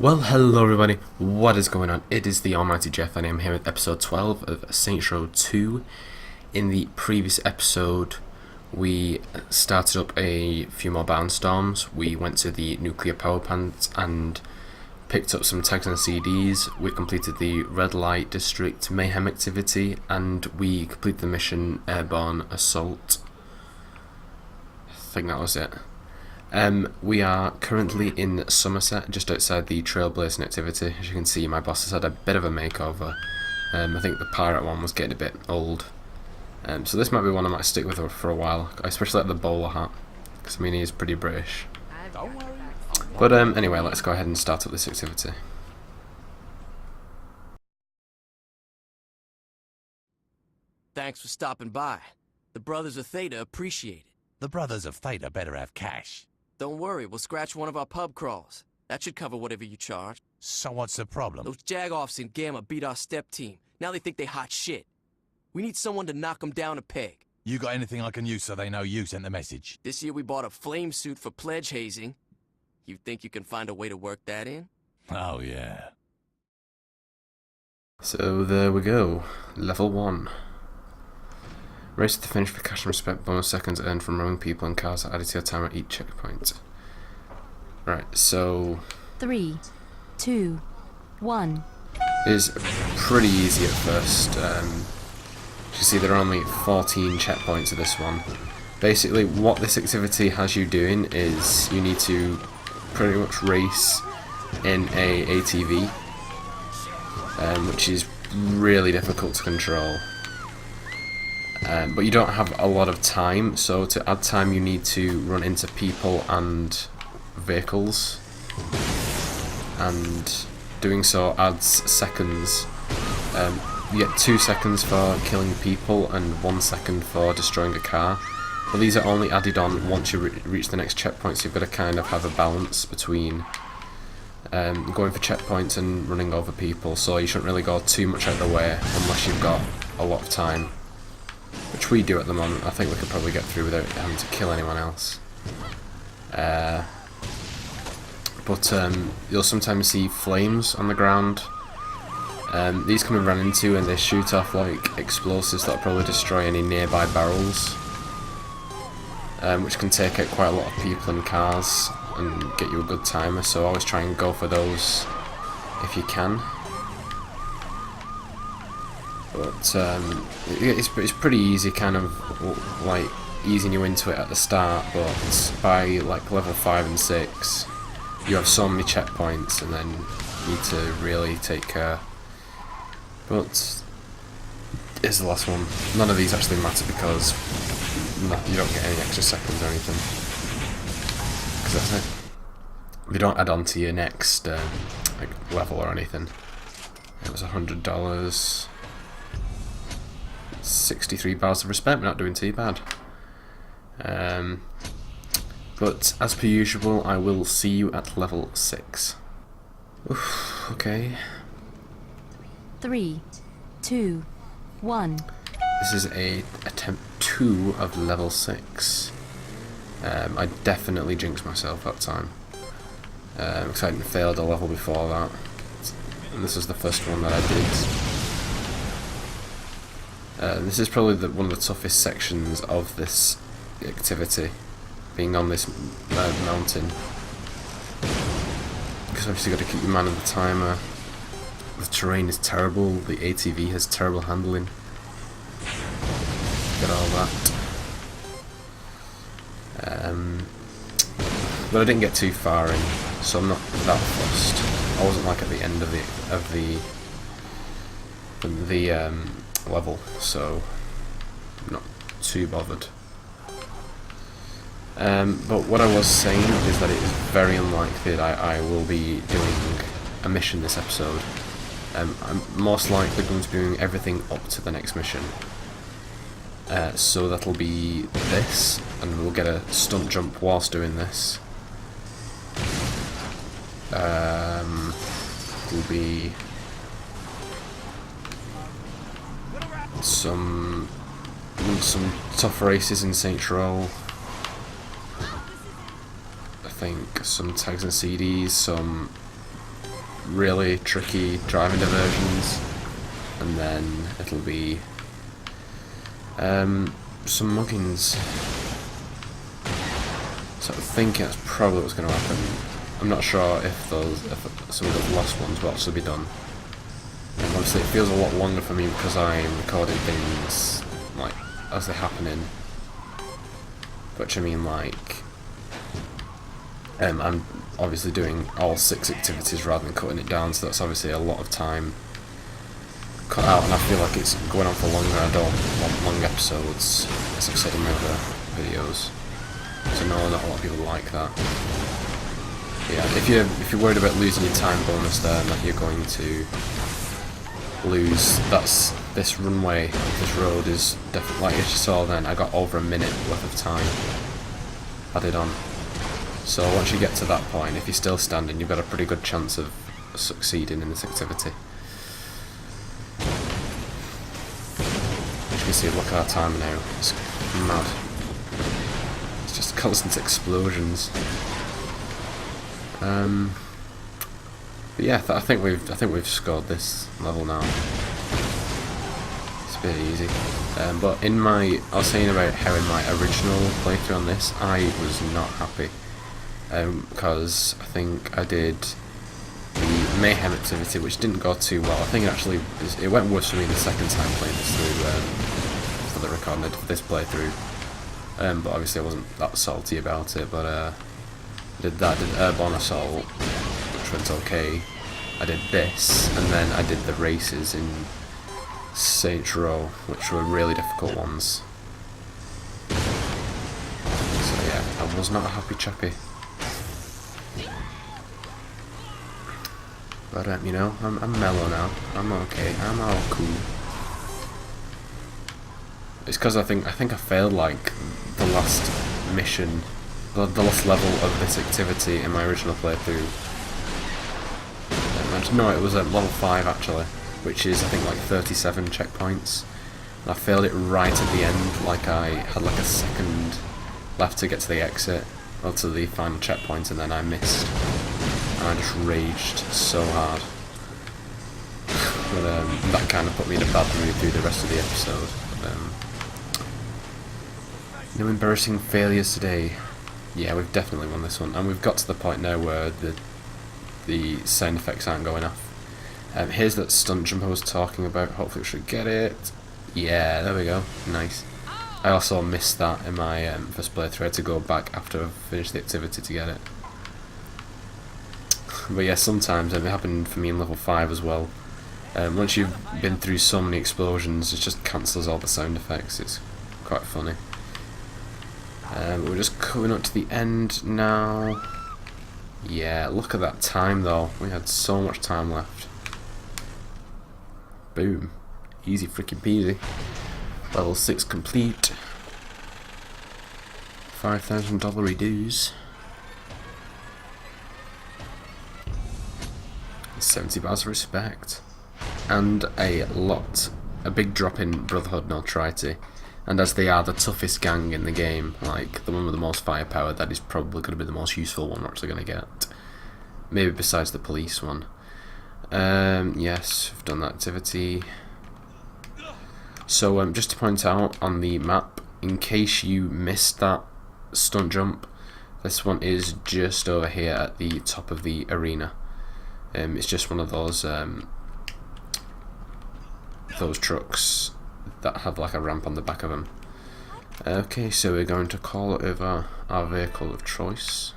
Well, hello everybody, what is going on? It is the almighty Geoff and I am here with episode 12 of Saints Row 2. In the previous episode, we started up a few more barnstorms. We went to the nuclear power plant and picked up some tags and CDs. We completed the red light district mayhem activity and we completed the mission airborne assault. I think that was it. We are currently in Somerset, just outside the trailblazing activity. As you can see, my boss has had a bit of a makeover. I think the pirate one was getting a bit old. So this might be one I might stick with for a while. I especially like the bowler hat, because I mean he is pretty British. But anyway, let's go ahead and start up this activity. Thanks for stopping by. The Brothers of Theta appreciate it. The Brothers of Theta better have cash. Don't worry, we'll scratch one of our pub crawls. That should cover whatever you charge. So what's the problem? Those jag-offs in Gamma beat our step team. Now they think they hot shit. We need someone to knock them down a peg. You got anything I can use so they know you sent the message? This year we bought a flame suit for pledge hazing. You think you can find a way to work that in? Oh, yeah. So there we go, level 1. Race to the finish for cash and respect, bonus seconds earned from roaming people and cars added to your time at each checkpoint. Right, so 3, 2, 1. it's pretty easy at first. You see there are only 14 checkpoints of this one. Basically what this activity has you doing is you need to pretty much race in a ATV, which is really difficult to control. But you don't have a lot of time, so to add time you need to run into people and vehicles, and doing so adds seconds. You get 2 seconds for killing people and 1 second for destroying a car, but these are only added on once you reach the next checkpoint, so you've got to kind of have a balance between going for checkpoints and running over people, so you shouldn't really go too much out of the way unless you've got a lot of time. Which we do at the moment. I think we could probably get through without having to kill anyone else. But you'll sometimes see flames on the ground. These can be run into and they shoot off like explosives that'll probably destroy any nearby barrels. Which can take out quite a lot of people and cars and get you a good timer, so always try and go for those if you can. But it's pretty easy, kind of like easing you into it at the start, but by like level 5 and 6 you have so many checkpoints and then you need to really take care. But here's the last one. None of these actually matter because you don't get any extra seconds or anything, because they don't add on to your next like level or anything. It was $100. 63 bars of respect, we're not doing too bad. But as per usual, I will see you at level 6. Oof, okay. 3, 2, 1. This is attempt 2 of level 6. I definitely jinxed myself that time. Because I hadn't failed a level before that. And this was the first one that I did. This is probably one of the toughest sections of this activity, being on this mountain, because obviously you've got to keep your man on the timer. The terrain is terrible, the ATV has terrible handling, get all that. But I didn't get too far in, so I'm not that fussed. I wasn't like at the end of the level, so I'm not too bothered. But what I was saying is that it is very unlikely that I will be doing a mission this episode. I'm most likely going to be doing everything up to the next mission. So that'll be this, and we'll get a stunt jump whilst doing this. It'll be some tough races in Saints Row. I think some tags and CDs, some really tricky driving diversions, and then it'll be some muggings. So I think that's probably what's going to happen. I'm not sure if some of those last ones will actually be done. And obviously it feels a lot longer for me because I'm recording things like as they're happening. Which I mean, like, I'm obviously doing all 6 activities rather than cutting it down, so that's obviously a lot of time cut out, and I feel like it's going on for longer. I don't want long episodes, as I've said in my other videos. So no, not a lot of people like that. Yeah, if you're worried about losing your time bonus there, and that you're going to lose, this runway, this road is definitely, like as you saw then, I got over a minute worth of time added on. So once you get to that point, if you're still standing, you've got a pretty good chance of succeeding in this activity. As you can see, look at our time now, it's mad. It's just constant explosions. But yeah, I think we've scored this level now. It's a bit easy. But I was saying about how in my original playthrough on this, I was not happy. Because I think I did the Mayhem activity, which didn't go too well. I think it went worse for me the second time playing this through, for the recording for this playthrough. But obviously I wasn't that salty about it, but I did Airborne Assault, which went okay. I did this, and then I did the races in Saints Row, which were really difficult ones. So yeah, I was not a happy chappy. But you know, I'm mellow now. I'm okay. I'm all cool. It's because I think I failed like the last mission, the last level of this activity in my original playthrough. No, it was at level 5 actually, which is I think like 37 checkpoints. And I failed it right at the end, like I had like a second left to get to the exit, or to the final checkpoint, and then I missed. And I just raged so hard. But that kind of put me in a bad mood through the rest of the episode. No embarrassing failures today. Yeah, we've definitely won this one, and we've got to the point now where the sound effects aren't going off. Here's that stunt jump I was talking about. Hopefully we should get it. Yeah, there we go. Nice. I also missed that in my first playthrough. I had to go back after I've finished the activity to get it. But yeah, sometimes it happened for me in level 5 as well. Once you've been through so many explosions, it just cancels all the sound effects. It's quite funny. We're just coming up to the end now. Yeah, look at that time though. We had so much time left. Boom. Easy freaking peasy. Level 6 complete. $5,000 dues. 70 bars of respect. And a big drop in Brotherhood Notoriety. And as they are the toughest gang in the game, like the one with the most firepower, that is probably going to be the most useful one we're actually going to get. Maybe besides the police one. Yes, we've done that activity. So just to point out on the map, in case you missed that stunt jump, this one is just over here at the top of the arena. It's just one of those trucks that have like a ramp on the back of them. Okay, so we're going to call over our vehicle of choice.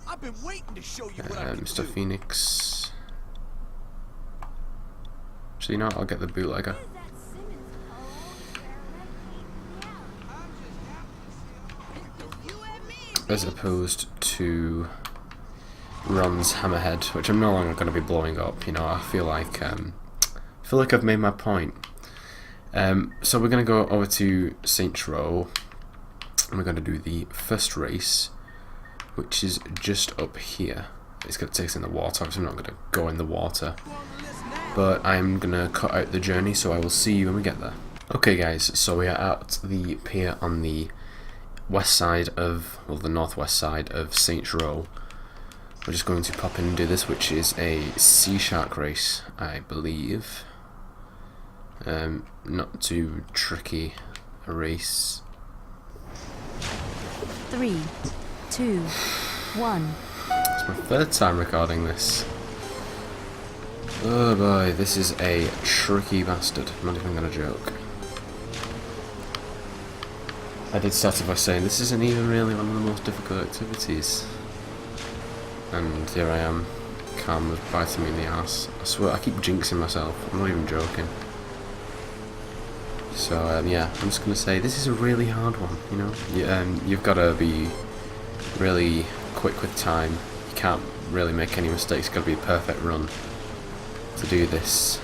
I've been waiting to show you what I can Mr. do. Phoenix. So you know what, I'll get the bootlegger. As opposed to Ron's Hammerhead, which I'm no longer going to be blowing up. You know, I feel like I've made my point. So we're going to go over to Saints Row, and we're going to do the first race, which is just up here. It's going to take us in the water. Obviously, I'm not going to go in the water, but I'm going to cut out the journey, so I will see you when we get there. Okay, guys, so we are at the pier on the west side of, well, the northwest side of Saints Row. we're just going to pop in and do this, which is a sea shark race, I believe. Not too tricky a race. 3, 2, 1. It's my third time recording this. Oh boy, this is a tricky bastard. I'm not even gonna joke. I did start off by saying this isn't even really one of the most difficult activities. And here I am, Calm was biting me in the ass. I swear, I keep jinxing myself, I'm not even joking. So yeah, I'm just going to say this is a really hard one, you know. You've got to be really quick with time. You can't really make any mistakes, it's got to be a perfect run to do this.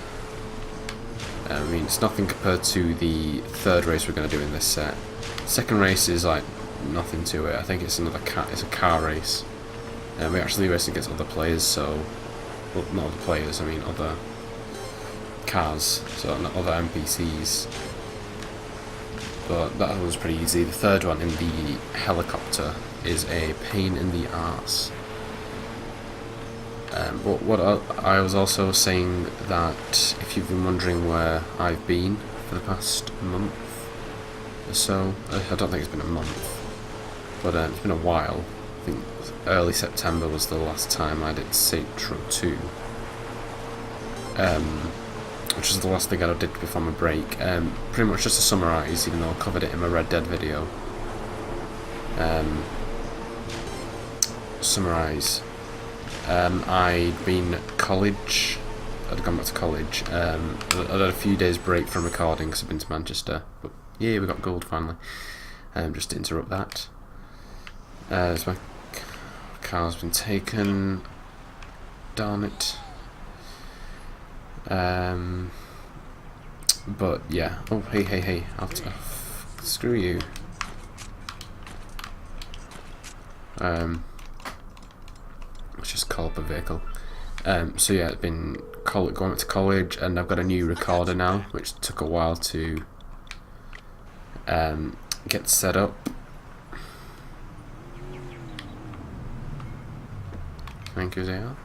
I mean, it's nothing compared to the third race we're going to do in this set. Second race is like nothing to it. I think it's it's a car race. We're actually racing against other players, so... Well, not other players, I mean other cars, so not other NPCs. But that was pretty easy. The third one in the helicopter is a pain in the arse. But what I was also saying that if you've been wondering where I've been for the past month or so, I don't think it's been a month, but it's been a while. I think early September was the last time I did Saints Row 2, which is the last thing I did before my break. Pretty much just to summarise, even though I covered it in my Red Dead video. I'd been at college, I'd gone back to college, I'd had a few days break from recording because I've been to Manchester, but yeah, we got gold finally. Just to interrupt that. So my car's been taken, darn it. But yeah, oh hey, screw you. Let's just call up a vehicle. So yeah, it's been going back to college, and I've got a new recorder now, which took a while to get set up. Thank you, Geoff.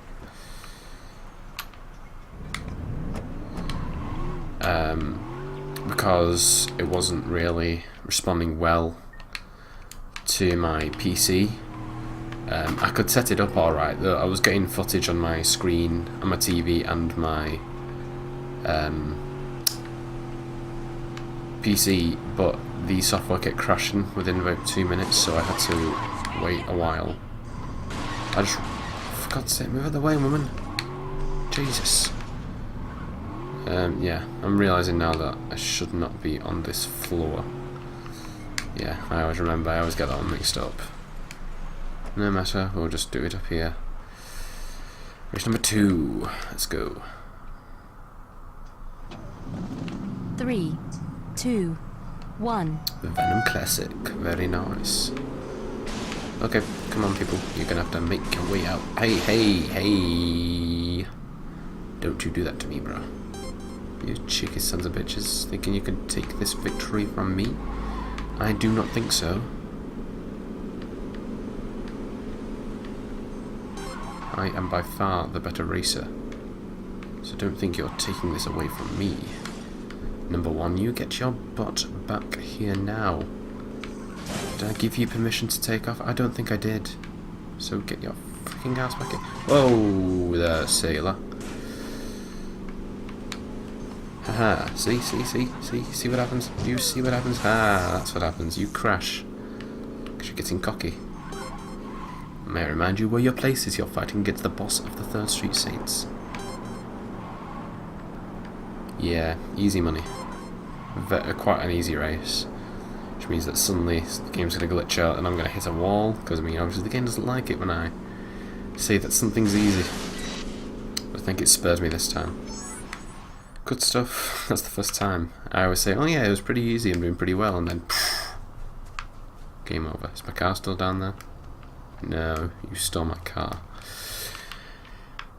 Because it wasn't really responding well to my PC. I could set it up alright, though I was getting footage on my screen, on my TV and my PC, but the software kept crashing within about 2 minutes, so I had to wait a while. For God's sake, move out of the way, woman. Jesus. Yeah, I'm realising now that I should not be on this floor. Yeah, I always remember, I always get that one mixed up. No matter, we'll just do it up here. Race number 2, let's go. 3, 2, 1. The Venom Classic, very nice. Okay, come on people, you're gonna have to make your way out. Hey! Don't you do that to me, bro. You cheeky sons of bitches, thinking you can take this victory from me? I do not think so. I am by far the better racer, so don't think you're taking this away from me. Number 1, you get your butt back here now. Did I give you permission to take off? I don't think I did. So get your freaking ass back here. Whoa there, sailor. Haha, see what happens? You see what happens? Ah, that's what happens. You crash. Because you're getting cocky. May I remind you where your place is? You're fighting against the boss of the 3rd Street Saints. Yeah, easy money. Quite an easy race. Which means that suddenly the game's going to glitch out and I'm going to hit a wall. Because, I mean, obviously the game doesn't like it when I say that something's easy. But I think it spared me this time. Good stuff. That's the first time. I always say, oh yeah, it was pretty easy, I'm doing pretty well, and then poof, game over. Is my car still down there? No, you stole my car.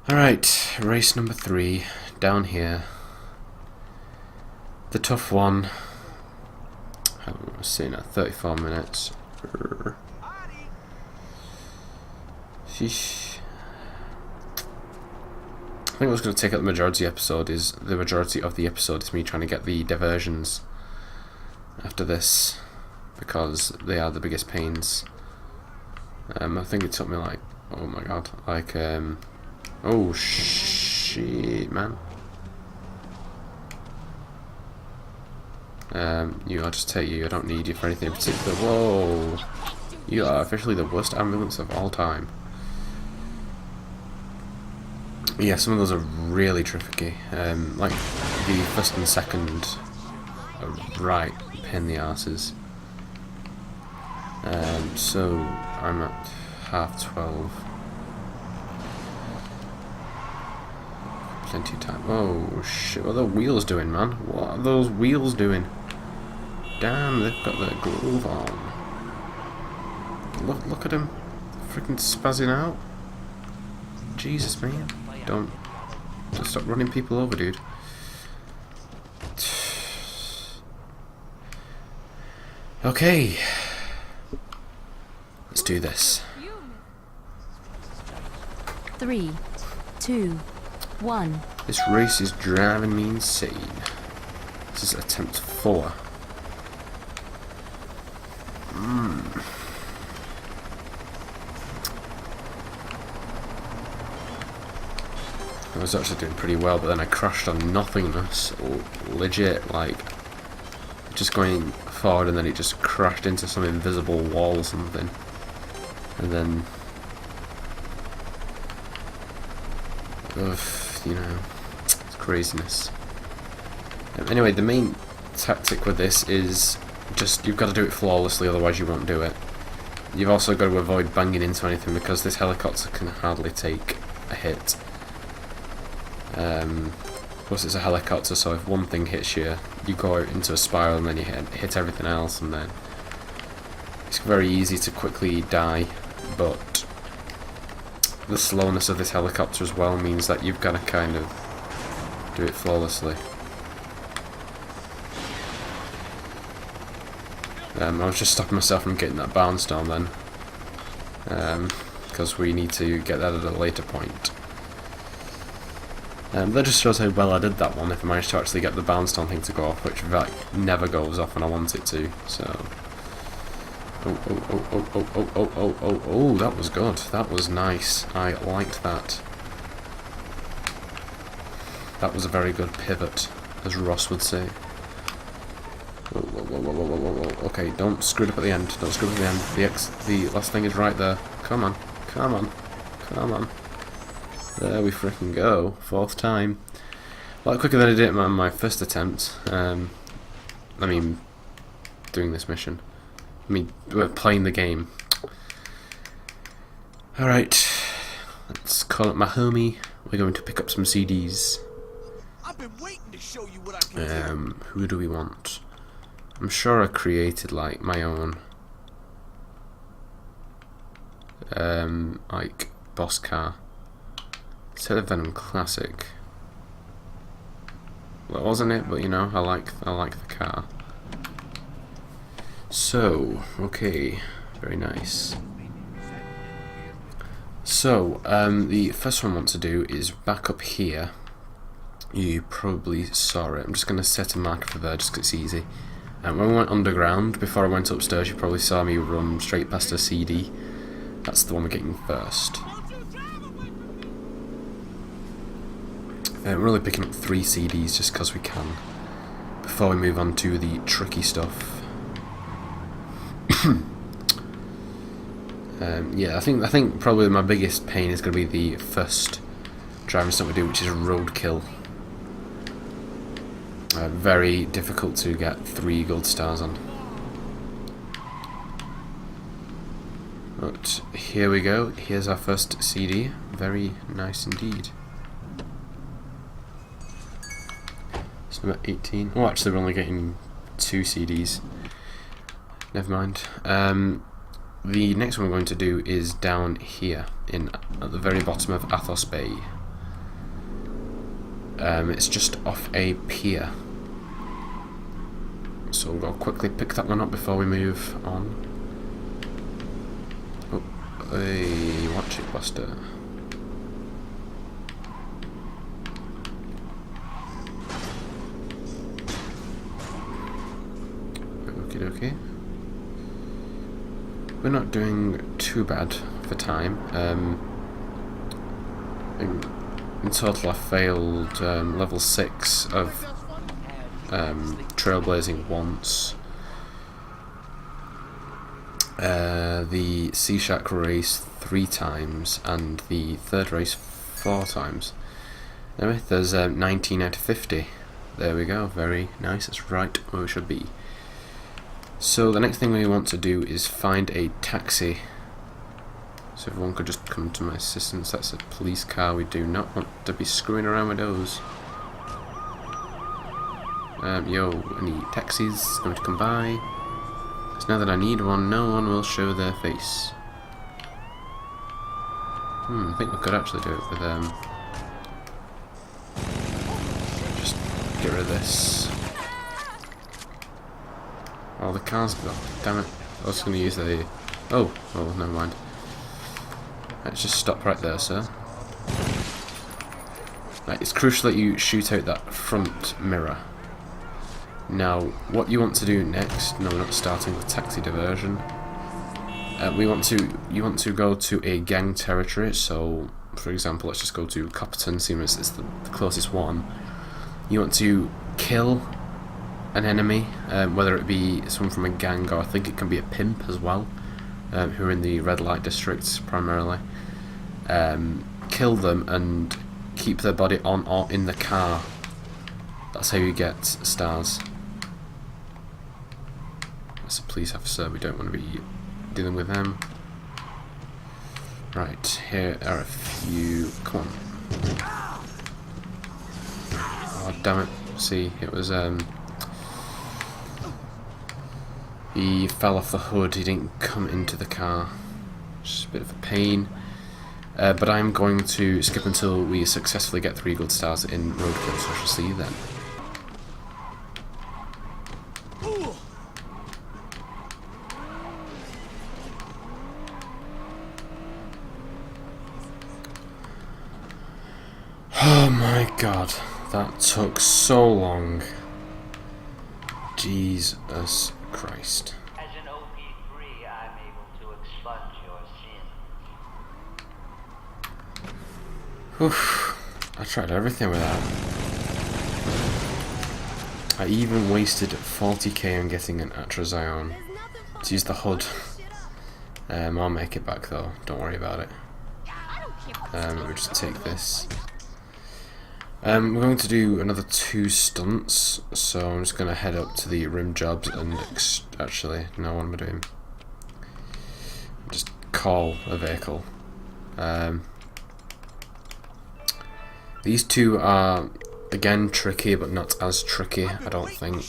Alright, race number 3, down here. The tough one. I'm sitting at 34 minutes. Sheesh. think what's going to take up the majority of the episode is me trying to get the diversions after this, because they are the biggest pains. I think it took me like, oh my god, like oh shit, man. I'll just take you. I don't need you for anything in particular. Whoa, you are officially the worst ambulance of all time. Yeah, some of those are really tricky. Like the first and second are right pain in the arses. So I'm at 12:30. Plenty of time. Oh shit, what are the wheels doing, man? What are those wheels doing? Damn, they've got their groove on. Look at him. Freaking spazzing out. Jesus, man. Don't stop running people over, dude. Okay. Let's do this. 3, 2, 1. This race is driving me insane. This is attempt 4. I was actually doing pretty well, but then I crashed on nothingness. Legit, like, just going forward and then it just crashed into some invisible wall or something. And then, you know, it's craziness. Anyway, the main tactic with this is just, you've got to do it flawlessly, otherwise you won't do it. You've also got to avoid banging into anything, because this helicopter can hardly take a hit. Plus it's a helicopter, so if one thing hits you, you go out into a spiral and then you hit everything else, and then it's very easy to quickly die. But the slowness of this helicopter as well means that you've got to kind of do it flawlessly. I was just stopping myself from getting that barnstorm then, because we need to get that at a later point. That just shows how well I did that one, if I managed to actually get the barnstorm thing to go off, which like never goes off when I want it to, so... Oh, that was good. That was nice. I liked that. That was a very good pivot, as Ross would say. Whoa. Okay, don't screw it up at the end. Don't screw it up at the end. The last thing is right there. Come on. There we frickin' go. 4th time. A lot quicker than I did on my first attempt. I mean, doing this mission. I mean, we're playing the game. Alright. Let's call up my homie. We're going to pick up some CDs. I've been waiting to show you what I can do. Who do we want? I'm sure I created like my own like boss car. Instead of Venom Classic. Well, wasn't it? But you know, I like the car. So, okay, very nice. So, the first one I want to do is back up here. You probably saw it. I'm just going to set a marker for there just because it's easy. When we went underground, before I went upstairs, you probably saw me run straight past a CD. That's the one we're getting first. We're only picking up 3 CDs just because we can, before we move on to the tricky stuff. Yeah, I think probably my biggest pain is going to be the first driving stunt we do, which is roadkill. Very difficult to get 3 gold stars on. But here we go. Here's our first CD. Very nice indeed. It's number 18. Oh, actually, we're only getting 2 CDs. Never mind. The next one we're going to do is down here, at the very bottom of Athos Bay. It's just off a pier. So we'll quickly pick that one up before we move on. Oh, hey, watch it, Buster. Okay. We're not doing too bad for time. In total, I failed level 6 of trailblazing once. The Sea Shack race 3 times, and the third race 4 times. Anyway, there's 19 out of 50. There we go, very nice, that's right where we should be. So the next thing we want to do is find a taxi. So if everyone could just come to my assistance. That's a police car, we do not want to be screwing around with those. Yo, any taxis going to come by? Because now that I need one, no one will show their face. I think we could actually do it with just get rid of this. Oh, the car's gone. Damn it. I was going to use the... Oh, never mind. Let's just stop right there, sir. Right, it's crucial that you shoot out that front mirror. Now, what you want to do next... No, we're not starting with taxi diversion. You want to go to a gang territory, so, for example, let's just go to Copperton, seeing as it's the closest one. You want to kill an enemy, whether it be someone from a gang, or I think it can be a pimp as well, who are in the red light districts primarily. Kill them and keep their body on or in the car. That's how you get stars. As a police officer, we don't want to be dealing with them. Right, here are a few. Come on. Oh, damn it. See, it was, he fell off the hood, he didn't come into the car. Just a bit of a pain. But I'm going to skip until we successfully get 3 gold stars in roadkill, so I shall see you then. Oh my god, that took so long. Jesus Christ. As an OP3, I'm able to expunge your sins. Oof, I tried everything with that. I even wasted 40k on getting an Atrazion to use the HUD. I'll make it back though, don't worry about it. Let me just take this. We're going to do another 2 stunts, so I'm just going to head up to the rim jobs and actually, no, what am I doing? Just call a vehicle. These 2 are, again, tricky, but not as tricky, I don't think.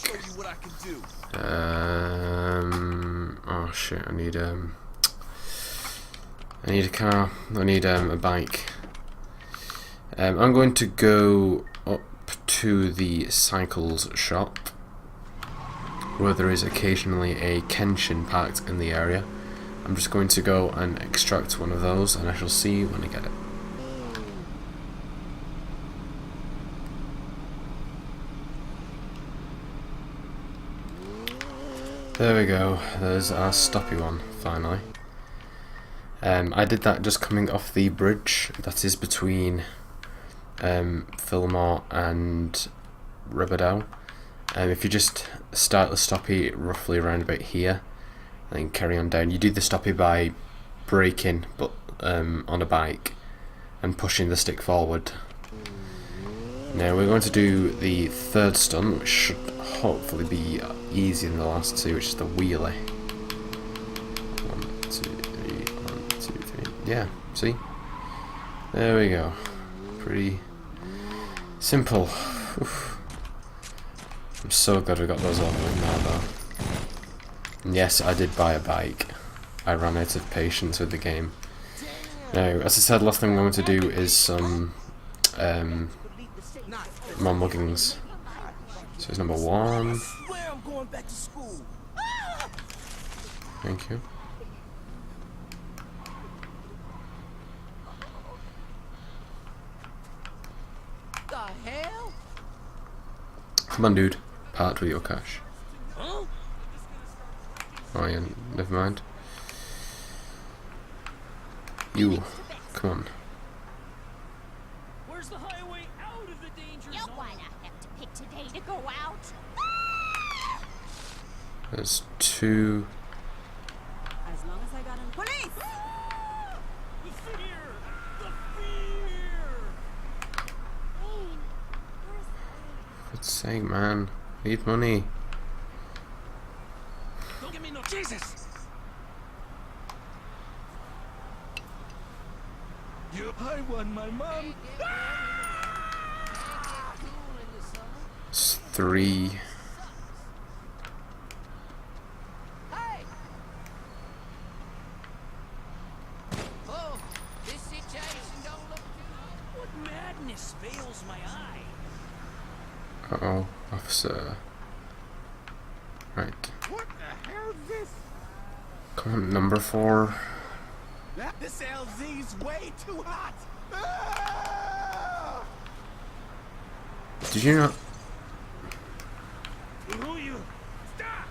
Oh shit, I need a car, I need a bike. I'm going to go up to the cycles shop, where there is occasionally a Kenshin parked in the area. I'm just going to go and extract one of those, and I shall see you when I get it. There we go, there's our stoppy one, finally. I did that just coming off the bridge that is between Fillmore and Riverdale. If you just start the stoppy roughly around about here, and then carry on down. You do the stoppy by braking, but on a bike, and pushing the stick forward. Now we're going to do the 3rd stunt, which should hopefully be easier than the last 2, which is the wheelie. 1, 2, 3, 1, 2, 3. Yeah, see? There we go. Pretty simple. Oof. I'm so glad we got those over with now though. And yes, I did buy a bike. I ran out of patience with the game. Now, as I said, last thing I'm going to do is some more muggings. So it's number 1. Thank you. Come on, dude. Part with your cash. Oh yeah, never mind. You, come on. Where's the highway out of the danger You zone? wanna have to pick today to go out? There's 2. As long as I got in police! The fear! The fear! For God's sake, man. Need money. Don't give me no Jesus! I won my mom. It's 3. Hey! Oh, this situation don't look too... What madness veils my eye? Uh-oh, officer. Right. What the hell is this? Come on, number 4. This LZ's way too hot. Ah! Did you not? Who you? Stop!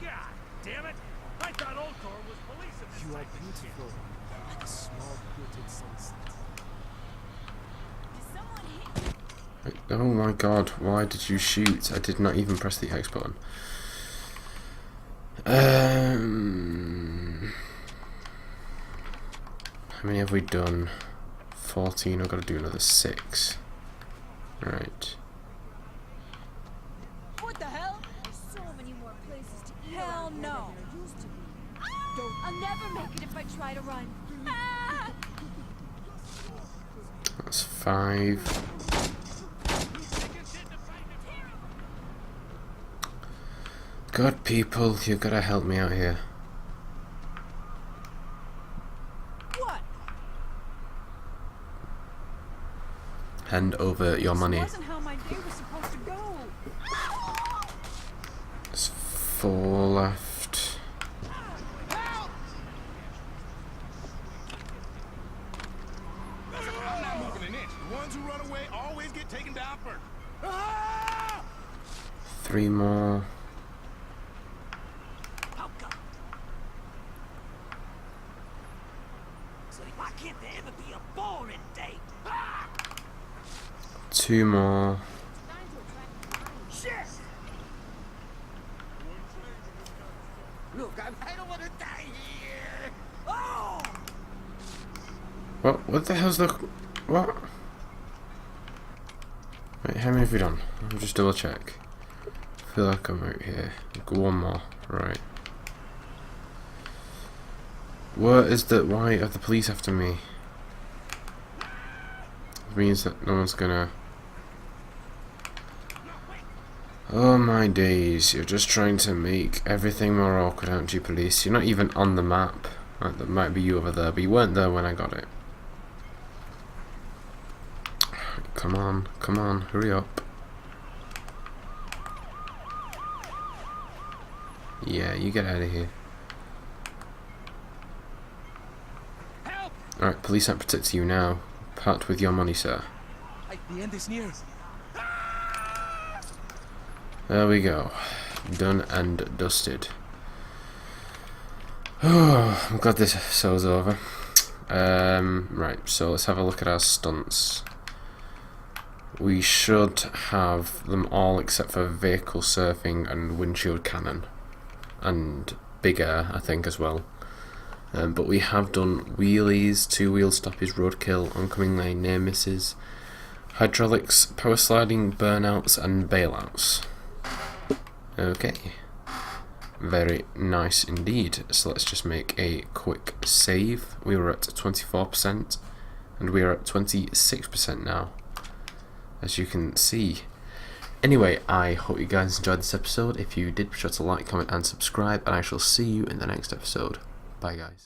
God damn it! I thought Old Core was police in this. You are beautiful, like a small muted sunset. Did someone hit you? Oh my god, why did you shoot? I did not even press the X button. How many have we done? 14, I've got to do another 6. Right. What the hell? There's so many more places to eat. Hell no. There used to be. I'll never make it if I try to run. Ah! That's 5. God, people, you've got to help me out here. What? Hand over your money. This wasn't how my day was supposed to go. There's 4 left. I'm not moving an inch. The ones who run away always get taken down first. Ah! 3 more. Why can't there ever be a boring day? 2 more. Shit! Look, I don't want to die here. Oh! What the hell's the... What? Wait, how many have we done? I'll just double check. I feel like I'm out here. Go 1 more. Right. What is the... Why are the police after me? It means that no one's gonna... Oh my days, you're just trying to make everything more awkward, aren't you, police? You're not even on the map. Right, that might be you over there, but you weren't there when I got it. Come on, hurry up. Yeah, you get out of here. Alright, police aren't protecting you now. Part with your money, sir. The end is near. There we go. Done and dusted. Oh, I'm glad this episode's over. Right, so let's have a look at our stunts. We should have them all except for vehicle surfing and windshield cannon. And big air, I think, as well. But we have done wheelies, 2-wheel stoppies, roadkill, oncoming lane, near misses, hydraulics, power sliding, burnouts, and bailouts. Okay. Very nice indeed. So let's just make a quick save. We were at 24% and we are at 26% now, as you can see. Anyway, I hope you guys enjoyed this episode. If you did, be sure to like, comment and subscribe, and I shall see you in the next episode. Bye guys.